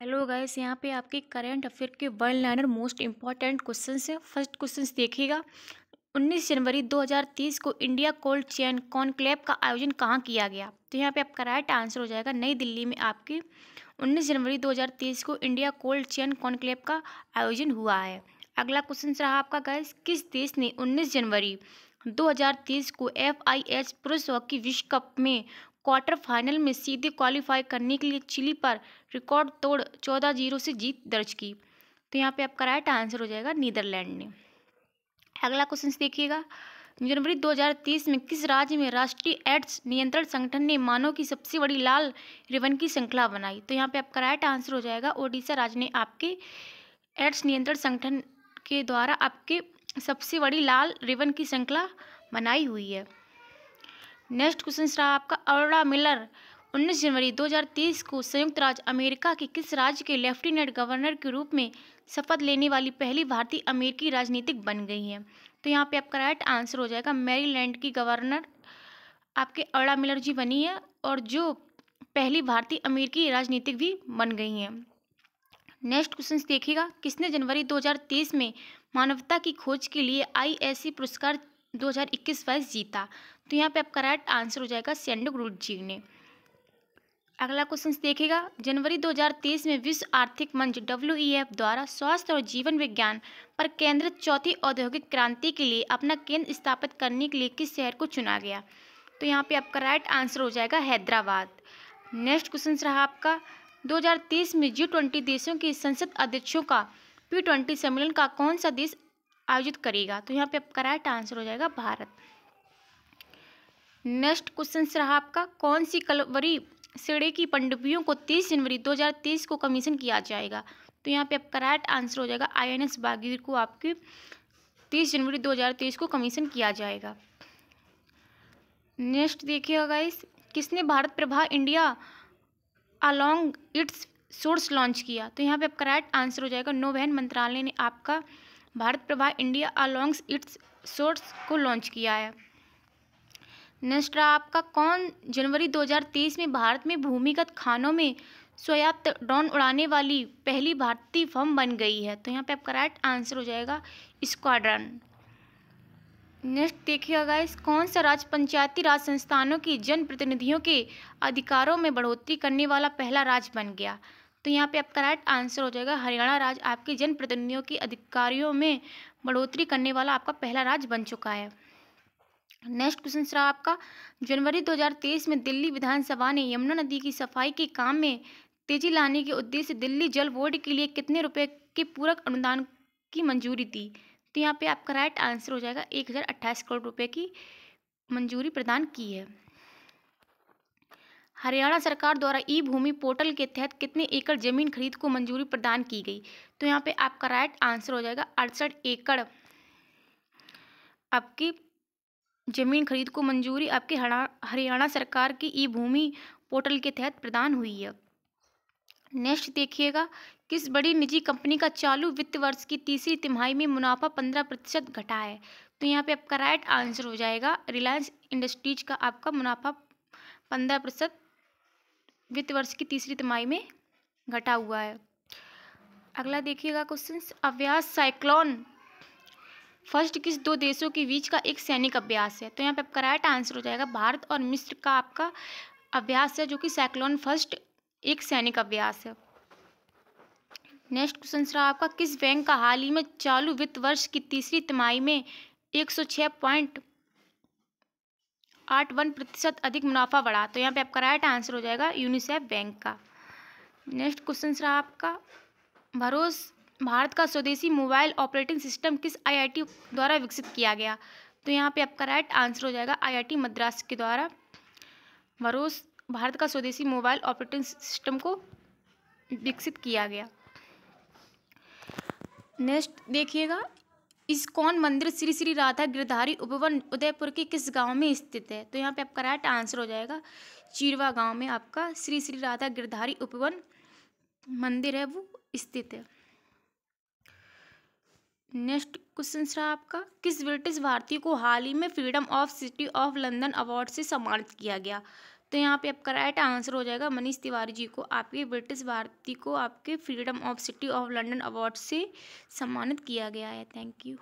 Hello guys, यहाँ पे आपके करंट अफेयर के one liner most important questions हैं। फर्स्ट क्वेश्चंस देखिएगा। 19 जनवरी 2030 को इंडिया कोल्ड चेन कॉन्क्लेव का आयोजन कहाँ किया गया? तो यहाँ पे आपका राइट आंसर हो जाएगा नई दिल्ली में। आपके 19 जनवरी 2030 को इंडिया कोल्ड चेन कॉन्क्लेव का आयोजन हुआ है। अगला क्वेश्चन रहा आपका गाइस, किस देश ने 19 जनवरी 2030 को FIH पुरुष हॉकी विश्व कप में क्वार्टर फाइनल में सीधे क्वालिफाई करने के लिए चिली पर रिकॉर्ड तोड़ 14-0 से जीत दर्ज की? तो यहाँ पे आपका राइट आंसर हो जाएगा नीदरलैंड ने। अगला क्वेश्चन देखिएगा। जनवरी 2030 में किस राज्य में राष्ट्रीय एड्स नियंत्रण संगठन ने मानव की सबसे बड़ी लाल रिबन की श्रृंखला बनाई? तो यहाँ पे आपका राइट आंसर हो जाएगा ओडिशा राज्य ने आपके एड्स नियंत्रण संगठन के द्वारा आपके सबसे बड़ी लाल रिबन की श्रृंखला बनाई हुई है। नेक्स्ट क्वेश्चन रहा आपका, अरोड़ा मिलर 19 जनवरी 2030 को संयुक्त राज्य अमेरिका के किस राज्य के लेफ्टिनेंट गवर्नर के रूप में शपथ लेने वाली पहली भारतीय अमेरिकी राजनीतिक बन गई हैं? तो यहाँ पे आपका राइट आंसर हो जाएगा मैरीलैंड की गवर्नर आपके अरोड़ा मिलर जी बनी है, और जो पहली भारतीय अमेरिकी राजनीतिक भी बन गई हैं। नेक्स्ट क्वेश्चन देखिएगा। किसने जनवरी 2030 में मानवता की खोज के लिए ISC पुरस्कार 2021-22 जीता? तो यहाँ पे आपका राइट आंसर हो जाएगा सैंडो जी ने। अगला क्वेश्चन देखिएगा। जनवरी 2023 में विश्व आर्थिक मंच WEF द्वारा स्वास्थ्य और जीवन विज्ञान पर केंद्रित चौथी औद्योगिक क्रांति के लिए अपना केंद्र स्थापित करने के लिए किस शहर को चुना गया? तो यहाँ पे आपका राइट आंसर हो जाएगा हैदराबाद। नेक्स्ट क्वेश्चन रहा आपका, 2030 में G20 देशों के संसद अध्यक्षों का P20 सम्मेलन का कौन सा देश आयोजित करेगा? तो यहाँ पे आपका राइट आंसर हो जाएगा भारत। नेक्स्ट क्वेश्चन रहा आपका, कौन सी कलवरी श्रेणी की पनडुब्बियों को 30 जनवरी 2030 को कमीशन किया जाएगा? तो यहाँ पे आपका राइट आंसर हो जाएगा INS भागीरथी को आपके 30 जनवरी 2023 को कमीशन किया जाएगा। नेक्स्ट देखिएगा गाइस, किसने Bharat Prabha India along it's source launch किया? तो यहाँ पे आपका राइट आंसर हो जाएगा नौवहन मंत्रालय ने आपका Bharat Prabha India along it's source को लॉन्च किया है। नेक्स्ट रहा आपका, कौन जनवरी 2023 में भारत में भूमिगत खानों में स्वायत्त ड्रोन उड़ाने वाली पहली भारतीय फर्म बन गई है? तो यहाँ पे आपका राइट आंसर हो जाएगा स्क्वाड्रन। नेक्स्ट देखिएगा गाइस, कौन सा राज्य पंचायती राज संस्थानों की जनप्रतिनिधियों के अधिकारों में बढ़ोतरी करने वाला पहला राज्य बन गया? तो यहाँ पे आपका राइट आंसर हो जाएगा हरियाणा राज्य आपके जनप्रतिनिधियों के अधिकारियों में बढ़ोतरी करने वाला आपका पहला राज्य बन चुका है। नेक्स्ट क्वेश्चन रहा आपका, जनवरी 2023 में दिल्ली विधानसभा ने यमुना नदी की सफाई के काम में तेजी लाने के उद्देश्य से दिल्ली जल बोर्ड के लिए कितने रुपए के पूरक अनुदान की मंजूरी दी? तो यहाँ पे आपका राइट आंसर हो जाएगा 1028 करोड़ रुपए की मंजूरी प्रदान की है। हरियाणा सरकार द्वारा ई भूमि पोर्टल के तहत कितने एकड़ जमीन खरीद को मंजूरी प्रदान की गई? तो यहाँ पे आपका राइट आंसर हो जाएगा 68 एकड़ आपकी जमीन खरीद को मंजूरी आपके हरियाणा सरकार की ई भूमि पोर्टल के तहत प्रदान हुई है। नेक्स्ट देखिएगा, किस बड़ी निजी कंपनी का चालू वित्त वर्ष की तीसरी तिमाही में मुनाफा 15% घटा है? तो यहाँ पे आपका राइट आंसर हो जाएगा रिलायंस इंडस्ट्रीज का आपका मुनाफा 15% वित्त वर्ष की तीसरी तिमाही में घटा हुआ है। अगला देखिएगा क्वेश्चन, अभ्यास साइक्लोन फर्स्ट किस दो देशों के बीच का एक सैनिक अभ्यास है? तो यहाँ पे आपका राइट आंसर हो जाएगा भारत और मिस्र का आपका अभ्यास है, जो कि साइक्लोन फर्स्ट एक सैनिक अभ्यास है। नेक्स्ट क्वेश्चन रहा आपका, किस बैंक का हाल ही में चालू वित्त वर्ष की तीसरी तिमाही में 106.81% अधिक मुनाफा बढ़ा? तो यहाँ पे आपका राइट आंसर हो जाएगा यूनिसेफ बैंक का। नेक्स्ट क्वेश्चन रहा आपका, भारत का स्वदेशी मोबाइल ऑपरेटिंग सिस्टम किस IIT द्वारा विकसित किया गया? तो यहाँ पे आपका राइट आंसर हो जाएगा IIT मद्रास के द्वारा भारत का स्वदेशी मोबाइल ऑपरेटिंग सिस्टम को विकसित किया गया। नेक्स्ट देखिएगा, इस्कॉन मंदिर श्री श्री राधा गिरधारी उपवन उदयपुर के किस गांव में स्थित है? तो यहाँ पे आपका राइट आंसर हो जाएगा चीरवा गांव में आपका श्री श्री राधा गिरधारी उपवन मंदिर है वो स्थित है। नेक्स्ट क्वेश्चन रहा आपका, किस ब्रिटिश भारतीय को हाल ही में freedom of city of London award से सम्मानित किया गया? तो यहाँ पे आपका राइट आंसर हो जाएगा मनीष तिवारी जी को आपके ब्रिटिश भारती को आपके freedom of city of London award से सम्मानित किया गया है। Thank you.